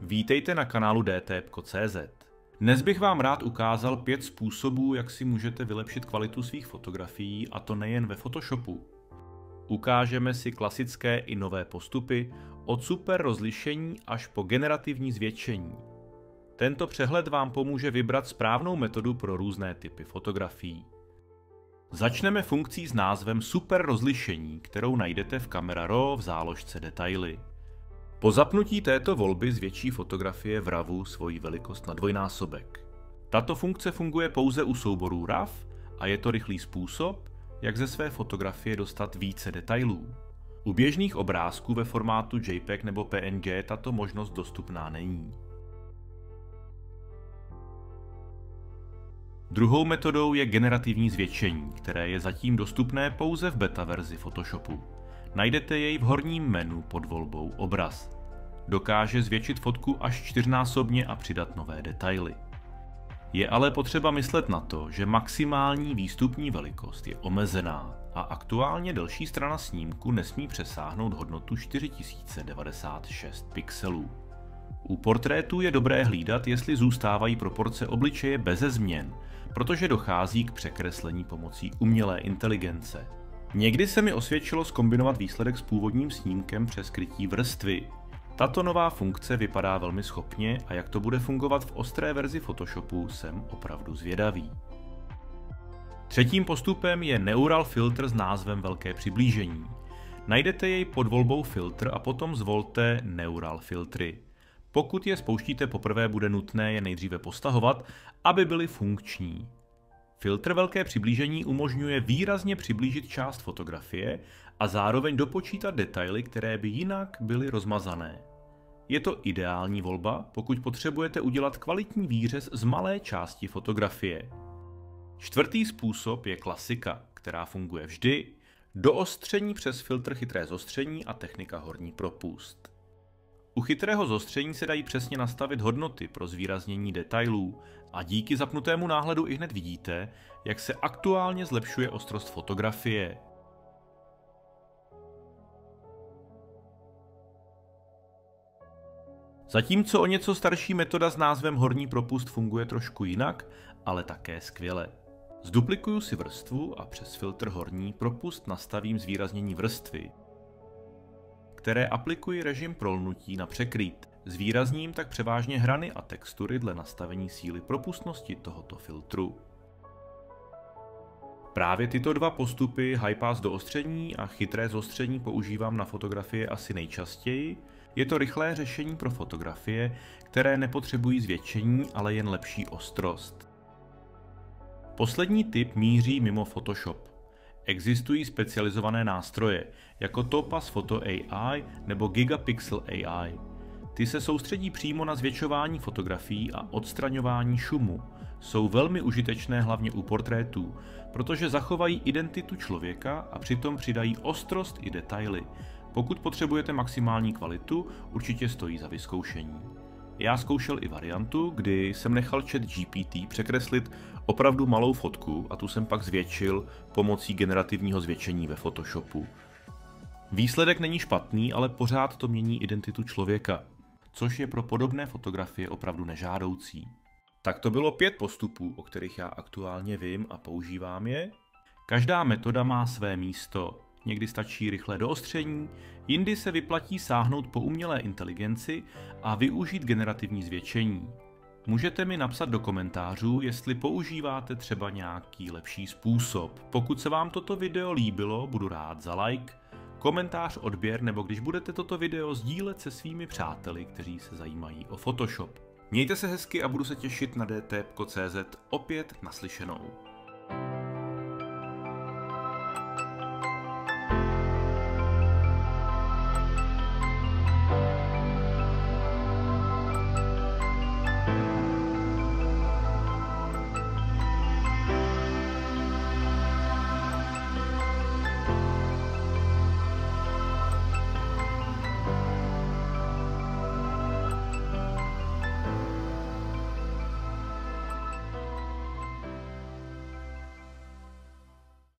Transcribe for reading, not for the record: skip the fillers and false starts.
Vítejte na kanálu dtepko.cz. Dnes bych vám rád ukázal 5 způsobů, jak si můžete vylepšit kvalitu svých fotografií, a to nejen ve Photoshopu. Ukážeme si klasické i nové postupy, od super rozlišení až po generativní zvětšení. Tento přehled vám pomůže vybrat správnou metodu pro různé typy fotografií. Začneme funkcí s názvem super rozlišení, kterou najdete v Camera Raw v záložce Detaily. Po zapnutí této volby zvětší fotografie v RAWu svoji velikost na dvojnásobek. Tato funkce funguje pouze u souborů RAW a je to rychlý způsob, jak ze své fotografie dostat více detailů. U běžných obrázků ve formátu JPEG nebo PNG tato možnost dostupná není. Druhou metodou je generativní zvětšení, které je zatím dostupné pouze v beta verzi Photoshopu. Najdete jej v horním menu pod volbou Obraz. Dokáže zvětšit fotku až 4násobně a přidat nové detaily. Je ale potřeba myslet na to, že maximální výstupní velikost je omezená a aktuálně delší strana snímku nesmí přesáhnout hodnotu 4096 pixelů. U portrétů je dobré hlídat, jestli zůstávají proporce obličeje beze změn, protože dochází k překreslení pomocí umělé inteligence. Někdy se mi osvědčilo zkombinovat výsledek s původním snímkem přes krytí vrstvy. Tato nová funkce vypadá velmi schopně a jak to bude fungovat v ostré verzi Photoshopu, jsem opravdu zvědavý. Třetím postupem je Neural filtr s názvem Velké přiblížení. Najdete jej pod volbou Filtr a potom zvolte Neural filtry. Pokud je spouštíte poprvé, bude nutné je nejdříve postahovat, aby byly funkční. Filtr Velké přiblížení umožňuje výrazně přiblížit část fotografie a zároveň dopočítat detaily, které by jinak byly rozmazané. Je to ideální volba, pokud potřebujete udělat kvalitní výřez z malé části fotografie. Čtvrtý způsob je klasika, která funguje vždy, doostření přes filtr chytré zostření a technika horní propust. U chytrého zostření se dají přesně nastavit hodnoty pro zvýraznění detailů a díky zapnutému náhledu ihned vidíte, jak se aktuálně zlepšuje ostrost fotografie. Zatímco o něco starší metoda s názvem horní propust funguje trošku jinak, ale také skvěle. Zduplikuju si vrstvu a přes filtr horní propust nastavím zvýraznění vrstvy, které aplikuji režim prolnutí na překrýt. Zvýrazním tak převážně hrany a textury dle nastavení síly propustnosti tohoto filtru. Právě tyto dva postupy, high pass doostření a chytré zostření, používám na fotografie asi nejčastěji. Je to rychlé řešení pro fotografie, které nepotřebují zvětšení, ale jen lepší ostrost. Poslední tip míří mimo Photoshop. Existují specializované nástroje, jako Topaz Photo AI nebo Gigapixel AI. Ty se soustředí přímo na zvětšování fotografií a odstraňování šumu. Jsou velmi užitečné hlavně u portrétů, protože zachovají identitu člověka a přitom přidají ostrost i detaily. Pokud potřebujete maximální kvalitu, určitě stojí za vyzkoušení. Já zkoušel i variantu, kdy jsem nechal ChatGPT překreslit opravdu malou fotku a tu jsem pak zvětšil pomocí generativního zvětšení ve Photoshopu. Výsledek není špatný, ale pořád to mění identitu člověka, což je pro podobné fotografie opravdu nežádoucí. Tak to bylo 5 postupů, o kterých já aktuálně vím a používám je. Každá metoda má své místo. Někdy stačí rychlé doostření, jindy se vyplatí sáhnout po umělé inteligenci a využít generativní zvětšení. Můžete mi napsat do komentářů, jestli používáte třeba nějaký lepší způsob. Pokud se vám toto video líbilo, budu rád za like, komentář, odběr, nebo když budete toto video sdílet se svými přáteli, kteří se zajímají o Photoshop. Mějte se hezky a budu se těšit na dtepko.cz opět naslyšenou.